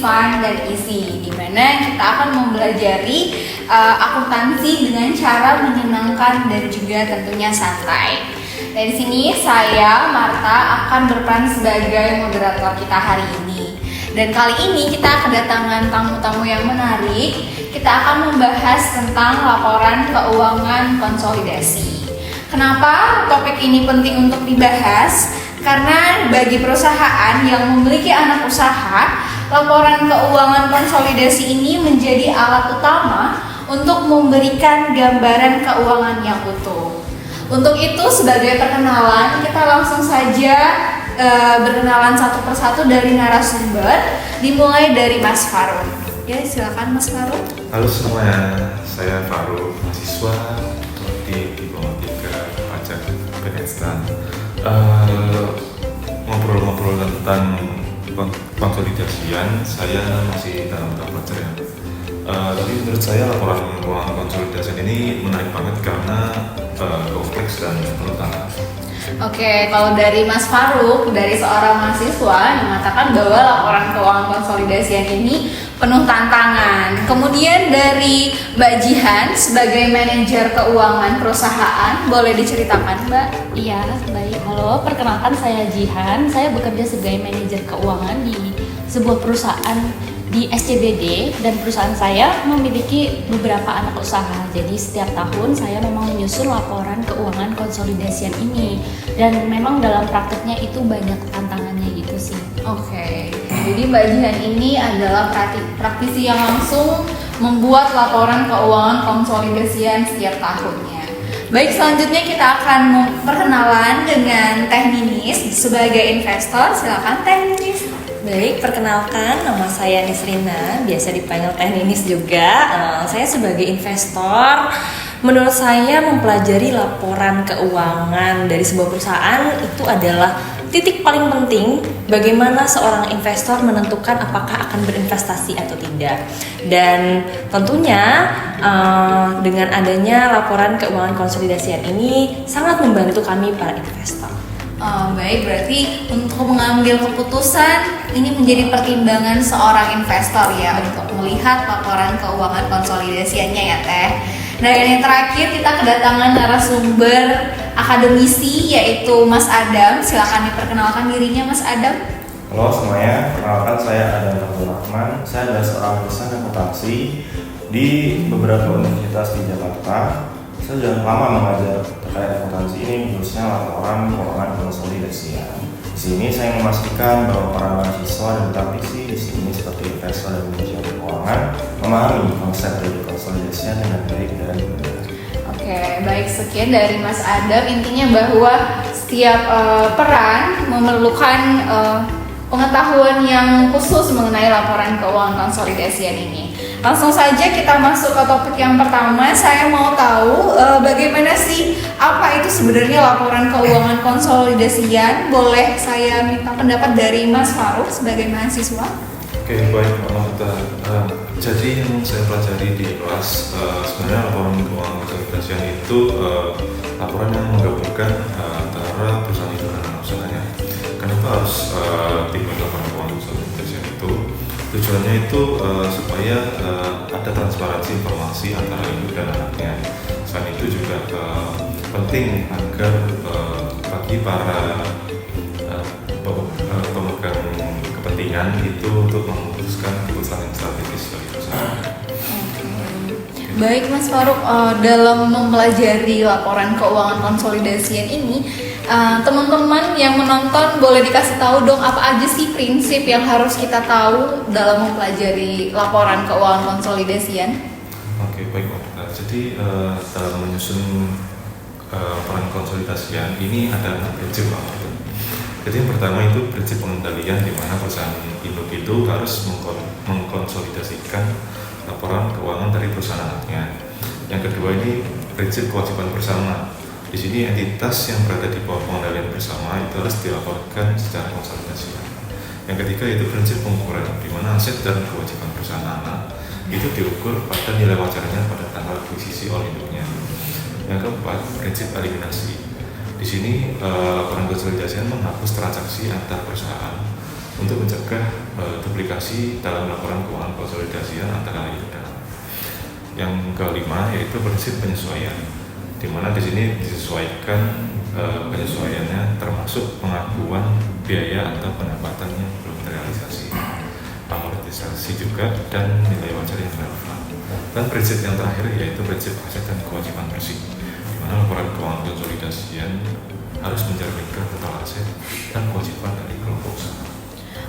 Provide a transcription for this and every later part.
fun dan easy, di mana kita akan mempelajari akuntansi dengan cara menyenangkan dan juga tentunya santai. Dari sini saya Marta akan berperan sebagai moderator kita hari ini. Dan kali ini kita kedatangan tamu-tamu yang menarik. Kita akan membahas tentang laporan keuangan konsolidasi. Kenapa topik ini penting untuk dibahas? Karena bagi perusahaan yang memiliki anak usaha, laporan keuangan konsolidasi ini menjadi alat utama untuk memberikan gambaran keuangan yang utuh. Untuk itu, sebagai perkenalan, kita langsung saja berkenalan satu persatu dari narasumber, dimulai dari Mas Faruk. Ya, silakan Mas Faruk. Halo semuanya, saya Faruk, mahasiswa di Informatika Pajak Benstan. Ngobrol-ngobrol tentang konsolidasian, saya masih dalam tahap belajar ya. Tapi menurut saya laporan keuangan konsolidasian ini menarik banget karena kompleks dan penuh tantangan. Oke, kalau dari Mas Faruk, dari seorang mahasiswa yang mengatakan bahwa laporan keuangan konsolidasian ini penuh tantangan. Kemudian dari Mbak Jihan sebagai manajer keuangan perusahaan, boleh diceritakan Mbak? Iya, baik. Halo, perkenalkan saya Jihan. Saya bekerja sebagai manajer keuangan di sebuah perusahaan di SCBD, dan perusahaan saya memiliki beberapa anak usaha. Jadi setiap tahun saya memang menyusun laporan keuangan konsolidasian ini, dan memang dalam prakteknya itu banyak tantangannya gitu sih. Oke, jadi Mbak Jihan ini adalah praktisi yang langsung membuat laporan keuangan konsolidasian setiap tahunnya. Baik, selanjutnya kita akan perkenalan dengan Teh Ninis sebagai investor. Silakan Teh Ninis. Baik, perkenalkan, nama saya Nisrina, biasa dipanggil Teh Ninis juga. Saya sebagai investor, menurut saya mempelajari laporan keuangan dari sebuah perusahaan itu adalah titik paling penting bagaimana seorang investor menentukan apakah akan berinvestasi atau tidak. Dan tentunya dengan adanya laporan keuangan konsolidasian ini sangat membantu kami para investor. Baik, berarti untuk mengambil keputusan ini menjadi pertimbangan seorang investor ya untuk melihat laporan keuangan konsolidasiannya ya Teh. Nah, dan yang terakhir kita kedatangan narasumber akademisi yaitu Mas Adam. Silakan diperkenalkan dirinya Mas Adam. Halo semuanya, perkenalkan saya Adam Abdul Rahman. Saya adalah seorang dosen akuntansi di beberapa universitas di Jakarta. Saya sudah lama mengajar terkait akuntansi ini, khususnya laporan keuangan konsolidasian. Di sini saya memastikan bahwa para mahasiswa dan praktisi di sini seperti investor dan manajer keuangan memahami konsep dari konsolidasian dengan baik dan benar. Oke, baik, sekian dari Mas Adam. Intinya bahwa setiap peran memerlukan pengetahuan yang khusus mengenai laporan keuangan konsolidasian ini. Langsung saja kita masuk ke topik yang pertama. Saya mau tahu bagaimana sih apa itu sebenarnya laporan keuangan konsolidasian. Boleh saya minta pendapat dari Mas Faruk sebagai mahasiswa? Oke, baik Mbak. Jadi yang saya pelajari di kelas sebenarnya laporan keuangan konsolidasian itu laporan yang menggabungkan antara perusahaan itu dan anak usahanya. Kenapa harus dibuat laporan keuangan konsolidasian itu? Tujuannya itu supaya ada transparansi informasi antara induk dan anaknya. Selain itu juga penting agar bagi para pemegang kepentingan itu untuk memutuskan keputusan yang strategis bagi perusahaan. Baik Mas Faruk, dalam mempelajari laporan keuangan konsolidasian ini, teman-teman yang menonton boleh dikasih tahu dong apa aja sih prinsip yang harus kita tahu dalam mempelajari laporan keuangan konsolidasian? Oke, baik Mbak. Jadi dalam menyusun laporan konsolidasian ini ada 6 prinsip Mbak. Jadi yang pertama itu prinsip pengendalian, di mana perusahaan induk itu harus mengkonsolidasikan laporan keuangan dari perusahaan anaknya. Yang kedua ini prinsip kewajiban bersama. Di sini entitas yang berada di bawah pengendalian bersama itu harus dilaporkan secara konsolidasi. Yang ketiga itu prinsip pengukuran, di mana aset dan kewajiban perusahaan anak itu diukur pada nilai wajarnya pada tanggal akuisisi oleh induknya. Yang keempat prinsip eliminasi. Di sini laporan konsolidasian menghapus transaksi antar perusahaan untuk mencegah duplikasi dalam laporan keuangan konsolidasian antara lain. Yang kelima yaitu prinsip penyesuaian, di mana di sini disesuaikan penyesuaiannya termasuk pengakuan biaya atau pendapatan yang belum terrealisasi, amortisasi juga, dan nilai wajar yang relevan. Dan prinsip yang terakhir yaitu prinsip aset dan kewajiban bersih, di mana laporan keuangan konsolidasian harus mencerminkan total aset dan kewajiban dari kelompok usaha.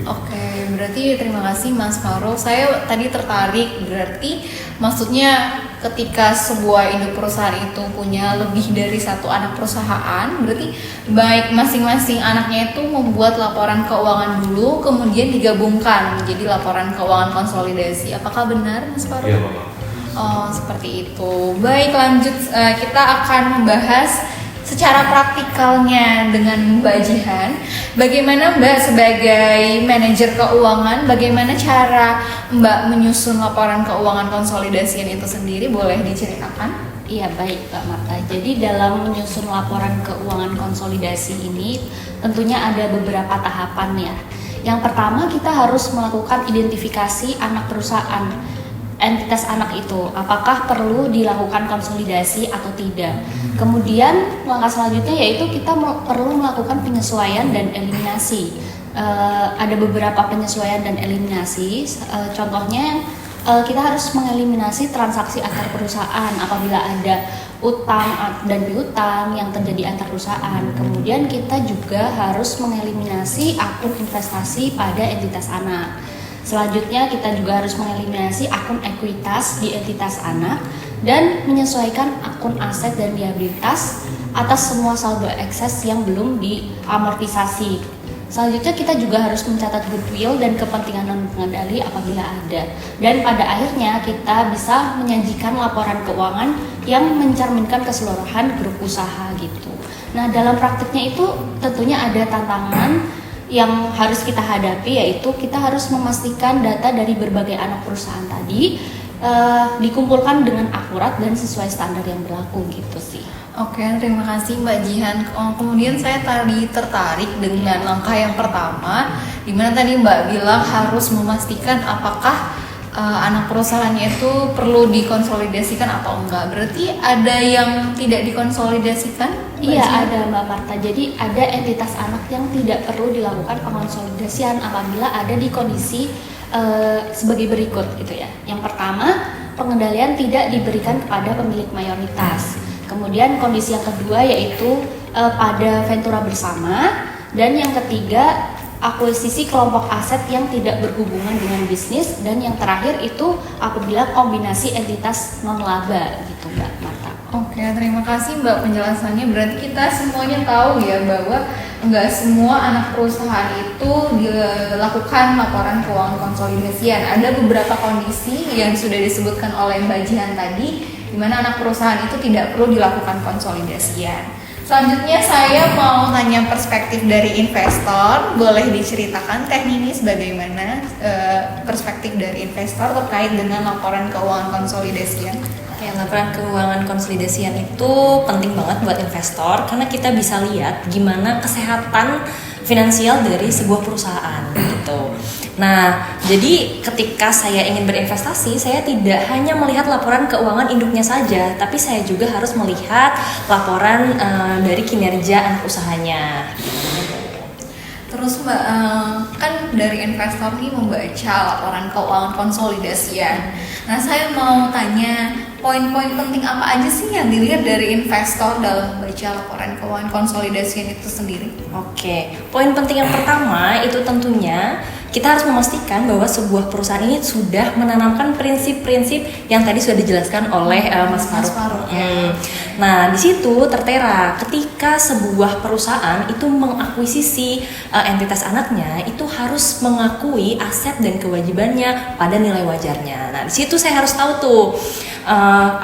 Oke, berarti terima kasih Mas Farul. Saya tadi tertarik, berarti maksudnya ketika sebuah induk perusahaan itu punya lebih dari satu anak perusahaan, berarti baik masing-masing anaknya itu membuat laporan keuangan dulu, kemudian digabungkan menjadi laporan keuangan konsolidasi. Apakah benar Mas Farul? Iya, Bapak. Oh, seperti itu. Baik, lanjut. Kita akan membahas secara praktikalnya dengan Mbak Jihan. Bagaimana Mbak sebagai manajer keuangan, bagaimana cara Mbak menyusun laporan keuangan konsolidasian itu sendiri? Boleh diceritakan? Iya, baik Mbak Marta. Jadi dalam menyusun laporan keuangan konsolidasi ini tentunya ada beberapa tahapan ya. Yang pertama, kita harus melakukan identifikasi anak perusahaan, entitas anak itu, apakah perlu dilakukan konsolidasi atau tidak. Kemudian langkah selanjutnya yaitu kita perlu melakukan penyesuaian dan eliminasi. Ada beberapa penyesuaian dan eliminasi. Contohnya kita harus mengeliminasi transaksi antar perusahaan apabila ada utang dan piutang yang terjadi antar perusahaan. Kemudian kita juga harus mengeliminasi akun investasi pada entitas anak. Selanjutnya kita juga harus mengeliminasi akun ekuitas di entitas anak dan menyesuaikan akun aset dan liabilitas atas semua saldo ekses yang belum diamortisasi. Selanjutnya kita juga harus mencatat goodwill dan kepentingan non pengendali apabila ada. Dan pada akhirnya kita bisa menyajikan laporan keuangan yang mencerminkan keseluruhan grup usaha gitu. Nah, dalam praktiknya itu tentunya ada tantangan yang harus kita hadapi, yaitu kita harus memastikan data dari berbagai anak perusahaan tadi dikumpulkan dengan akurat dan sesuai standar yang berlaku gitu sih. Oke, terima kasih Mbak Jihan. Kemudian saya tadi tertarik dengan langkah yang pertama, di mana tadi Mbak bilang harus memastikan apakah anak perusahaannya itu perlu dikonsolidasikan atau enggak. Berarti ada yang tidak dikonsolidasikan? Iya, ada Mbak Marta. Jadi ada entitas anak yang tidak perlu dilakukan pengonsolidasian apabila ada di kondisi sebagai berikut gitu ya. Yang pertama, pengendalian tidak diberikan kepada pemilik mayoritas. Kemudian kondisi yang kedua yaitu pada ventura bersama, dan yang ketiga akuisisi kelompok aset yang tidak berhubungan dengan bisnis, dan yang terakhir itu apabila kombinasi entitas non laba gitu Mbak Marta. Oke, terima kasih Mbak penjelasannya. Berarti kita semuanya tahu ya bahwa enggak semua anak perusahaan itu dilakukan laporan keuangan konsolidasian. Ada beberapa kondisi yang sudah disebutkan oleh Mbak Jihan tadi, di mana anak perusahaan itu tidak perlu dilakukan konsolidasian. Selanjutnya saya mau tanya perspektif dari investor. Boleh diceritakan teknis bagaimana perspektif dari investor terkait dengan laporan keuangan konsolidasian? Oke, laporan keuangan konsolidasian itu penting banget buat investor karena kita bisa lihat gimana kesehatan finansial dari sebuah perusahaan gitu. Nah, jadi ketika saya ingin berinvestasi, saya tidak hanya melihat laporan keuangan induknya saja, tapi saya juga harus melihat laporan dari kinerja anak usahanya. Terus Mbak, kan dari investor nih membaca laporan keuangan konsolidasian. Nah, saya mau tanya poin-poin penting apa aja sih yang dilihat dari investor dalam membaca laporan keuangan konsolidasian itu sendiri? Oke, poin penting yang pertama itu tentunya kita harus memastikan bahwa sebuah perusahaan ini sudah menanamkan prinsip-prinsip yang tadi sudah dijelaskan oleh Mas Faruk. Nah, di situ tertera ketika sebuah perusahaan itu mengakuisisi entitas anaknya, itu harus mengakui aset dan kewajibannya pada nilai wajarnya. Nah, di situ saya harus tahu tuh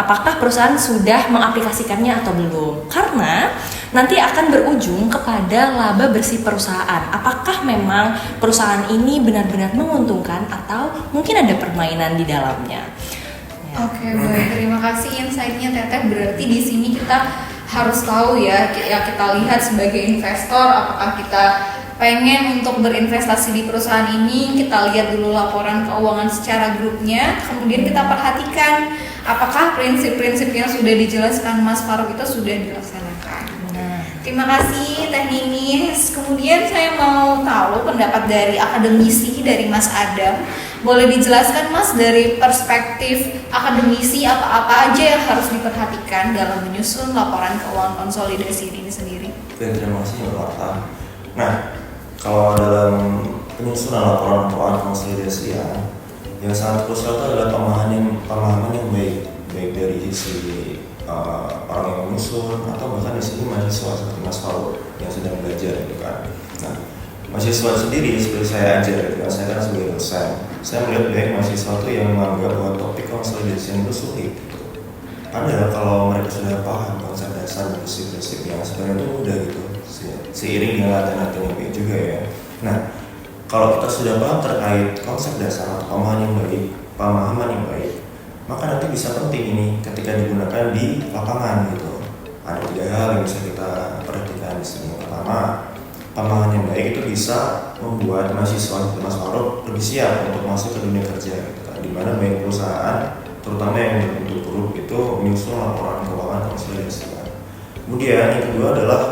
apakah perusahaan sudah mengaplikasikannya atau belum. Karena nanti akan berujung kepada laba bersih perusahaan. Apakah memang perusahaan ini benar-benar menguntungkan atau mungkin ada permainan di dalamnya. Oke, baik. Terima kasih insight-nya Teteh. Berarti di sini kita harus tahu ya kita lihat sebagai investor apakah kita pengen untuk berinvestasi di perusahaan ini, kita lihat dulu laporan keuangan secara grupnya, kemudian kita perhatikan apakah prinsip-prinsip yang sudah dijelaskan Mas Farouk itu sudah dilaksanakan. Terima kasih Teh Ninis. Kemudian saya mau tahu pendapat dari akademisi, dari Mas Adam. Boleh dijelaskan Mas dari perspektif akademisi apa-apa aja yang harus diperhatikan dalam menyusun laporan keuangan konsolidasi ini sendiri? Oke, terima kasih Mbak Marta. Nah, kalau dalam penyusunan laporan keuangan konsolidasi yang sangat krusial itu adalah pemahaman yang baik dari sisi orang yang menyusun atau bahkan di sini mahasiswa seperti Mas Farouk yang sedang belajar gitu kan. Nah, mahasiswa sendiri seperti saya ajar gitu kan, saya kan sebagai dosen, saya melihat banyak mahasiswa itu yang menganggap bahwa topik konsolidasi itu sulit gitu. Padahal kalau mereka sudah paham konsep dasar dan prinsip-prinsip yang sebenarnya itu mudah gitu, seiring dengan latihan-latihan yang baik juga ya. Nah, kalau kita sudah paham terkait konsep dasar atau pemahaman yang baik, maka nanti bisa penting ini ketika digunakan di lapangan gitu. Ada 3 hal yang bisa kita perhatikan di sini. Pertama, pemahaman yang baik itu bisa membuat mahasiswa seperti Mas Farouk lebih siap untuk masuk ke dunia kerja gitu kan. Di mana banyak perusahaan, terutama yang berbentuk grup itu menyusun laporan keuangan konsolidasi kan. Kemudian yang kedua adalah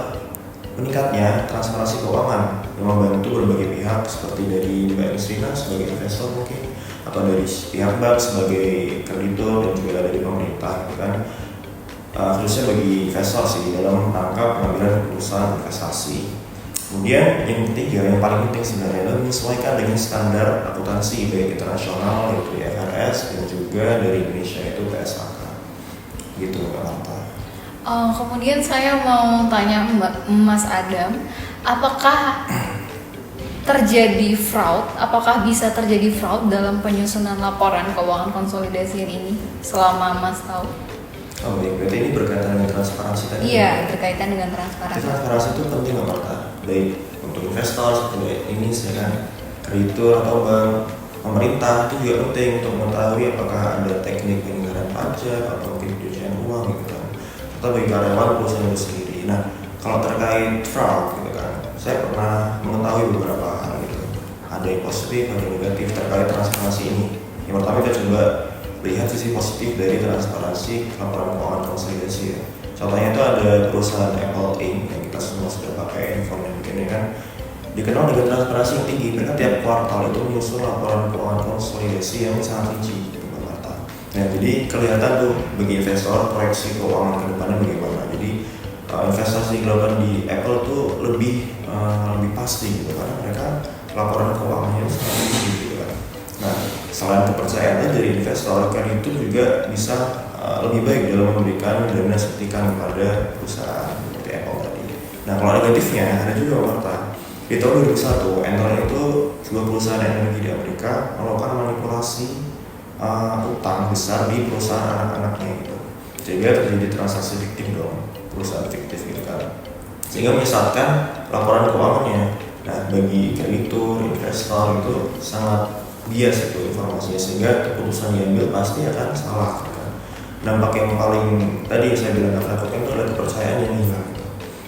meningkatnya transparansi keuangan yang membantu berbagai pihak seperti dari Mbak Nisrina sebagai investor mungkin, atau dari pihak bank sebagai kreditur dan juga dari pemerintah gitu kan, khususnya bagi investor sih dalam rangka pengambilan keputusan investasi. Kemudian yang ketiga, yang paling penting sebenarnya adalah menyesuaikan dengan standar akuntansi baik internasional yaitu IFRS dan juga dari Indonesia yaitu PSAK gitu Mbak Marta. Kemudian saya mau tanya Mas Adam, apakah terjadi fraud? Apakah bisa terjadi fraud dalam penyusunan laporan keuangan konsolidasi ini selama Mas tahu? Oh baik, berarti ini berkaitan dengan transparansi tadi? Iya, berkaitan dengan transparansi. Transparansi itu penting nggak Marta? Baik untuk investor seperti ini, kan kreditur atau bank, pemerintah itu juga penting untuk mengetahui apakah ada teknik pelanggaran pajak atau mungkin pencucian uang gitu kan, atau bagi karyawan perusahaan itu sendiri. Nah, kalau terkait fraud gitu kan, saya pernah mengetahui beberapa hal gitu. Ada yang positif, ada yang negatif terkait transparansi ini. Yang pertama kita coba lihat sisi positif dari transparansi laporan keuangan konsolidasi ya. Contohnya itu ada perusahaan Apple Inc. yang kita semua sudah pakai handphone yang begini kan, dikenal dengan transparansi yang tinggi. Mereka tiap kuartal itu menyusun laporan keuangan konsolidasi yang sangat rinci gitu Mbak Marta. Nah, jadi kelihatan tuh bagi investor proyeksi keuangan ke depannya bagaimana. Jadi investasi dilakukan di Apple tuh lebih pasti gitu karena mereka laporan keuangannya sangat tinggi gitu kan. Nah, selain kepercayaan dari investor, kreditur juga bisa lebih baik dalam memberikan jaminan suntikan kepada perusahaan seperti Apple tadi. Nah, kalau negatifnya ada juga Marta. Di tahun 2001, Enron itu sebuah perusahaan energi di Amerika melakukan manipulasi utang besar di perusahaan anak-anaknya gitu. Sehingga terjadi transaksi fiktif dong, perusahaan fiktif gitu kan. Sehingga menyesatkan laporan keuangannya. Nah, bagi kreditur, investor itu sangat bias itu informasinya, sehingga keputusan diambil pasti akan salah kan. Dampak yang paling tadi yang saya bilang takutkan itu adalah kepercayaan yang hilang gitu.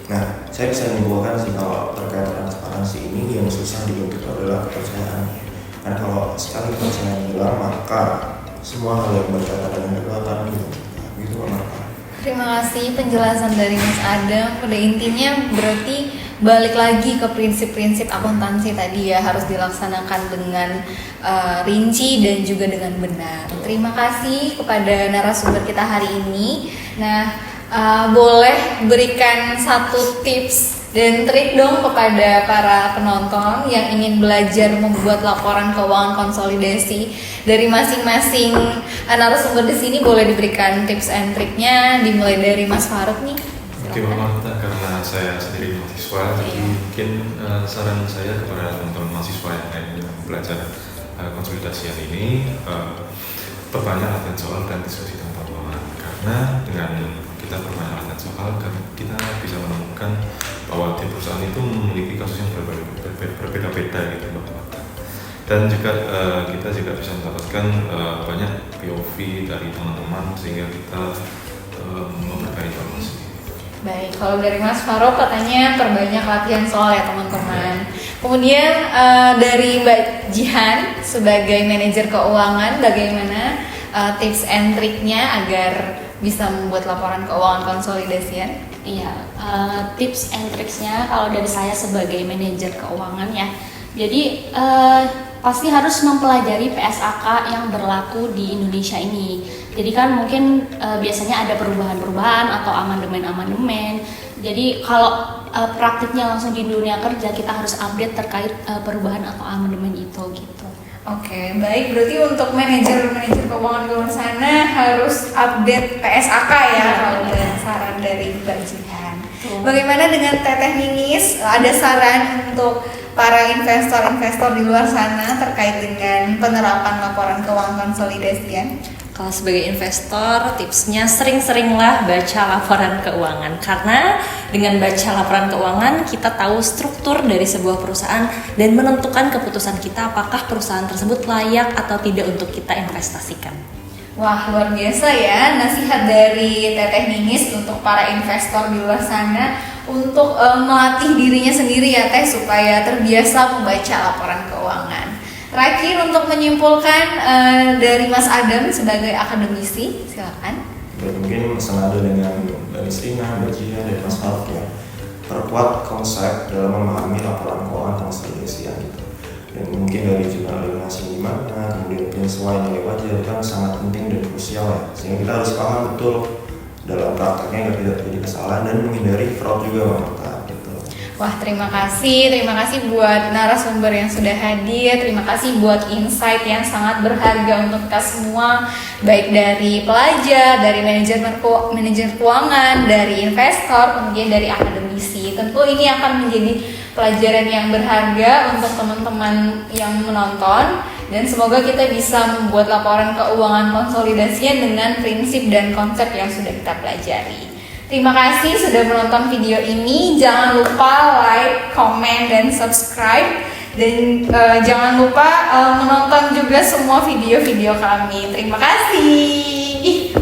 Nah, saya bisa menyimpulkan sih kalau terkait transparansi ini yang susah dibentuk adalah kepercayaannya. Karena kalau sekali kepercayaan hilang, maka semua hal yang berkaitan dengan itu akan gitu Marta. Terima kasih penjelasan dari Mas Adam. Pada intinya berarti balik lagi ke prinsip-prinsip akuntansi tadi ya, harus dilaksanakan dengan rinci dan juga dengan benar. Terima kasih kepada narasumber kita hari ini. Nah, boleh berikan satu tips dan trik dong kepada para penonton yang ingin belajar membuat laporan keuangan konsolidasi dari masing-masing narasumber di sini. Boleh diberikan tips and triknya, dimulai dari Mas Farouk nih. Oke Mbak Marta, karena saya sendiri mahasiswa, jadi mungkin saran saya kepada teman-teman mahasiswa yang ingin belajar konsolidasian ini, perbanyak latihan soal dan diskusi tentang keuangan. Karena dengan kita perbanyak latihan soal, kita bisa menemukan bahwa tiap perusahaan itu memiliki kasus yang berbeda-beda gitu Mbak Marta. Dan juga kita juga bisa mendapatkan banyak POV dari teman-teman sehingga kita memperkaya informasi. Baik, kalau dari Mas Farouk katanya perbanyak latihan soal ya teman-teman. Kemudian dari Mbak Jihan sebagai manajer keuangan, bagaimana tips and triknya agar bisa membuat laporan keuangan konsolidasian? Iya, tips and tricksnya kalau dari saya sebagai manajer keuangan ya. Jadi pasti harus mempelajari PSAK yang berlaku di Indonesia ini. Jadi kan mungkin biasanya ada perubahan-perubahan atau amandemen-amandemen. Jadi kalau praktiknya langsung di dunia kerja, kita harus update terkait perubahan atau amandemen itu gitu. Oke, baik. Berarti untuk manajer-manajer keuangan di luar sana harus update PSAK ya, kalau ada saran dari Mbak Jihan. Bagaimana dengan Teteh Ninis? Ada saran untuk para investor-investor di luar sana terkait dengan penerapan laporan keuangan konsolidasian? Kalau sebagai investor, tipsnya sering-seringlah baca laporan keuangan. Karena dengan baca laporan keuangan, kita tahu struktur dari sebuah perusahaan dan menentukan keputusan kita apakah perusahaan tersebut layak atau tidak untuk kita investasikan. Wah, luar biasa ya nasihat dari Teteh Ninis untuk para investor di luar sana untuk melatih dirinya sendiri ya Teh, supaya terbiasa membaca laporan keuangan. Terakhir untuk menyimpulkan dari Mas Adam sebagai akademisi, silakan. Mungkin senada dengan Mbak Nisrina, Mbak Jihan, dan Mas Falk ya, perkuat konsep dalam memahami laporan keuangan konsolidasian gitu. Dan mungkin dari jurnal eliminasi gimana, kemudian penyesuaian nilai wajar kan sangat penting dan krusial ya, sehingga kita harus paham betul dalam prakteknya agar tidak terjadi kesalahan dan menghindari fraud juga Mbak Marta gitu. Wah, terima kasih buat narasumber yang sudah hadir, terima kasih buat insight yang sangat berharga untuk kita semua, baik dari pelajar, dari manajer keuangan, dari investor, kemudian dari akademisi. Tentu ini akan menjadi pelajaran yang berharga untuk teman-teman yang menonton, dan semoga kita bisa membuat laporan keuangan konsolidasian dengan prinsip dan konsep yang sudah kita pelajari. Terima kasih sudah menonton video ini. Jangan lupa like, comment, dan subscribe. Dan jangan lupa menonton juga semua video-video kami. Terima kasih.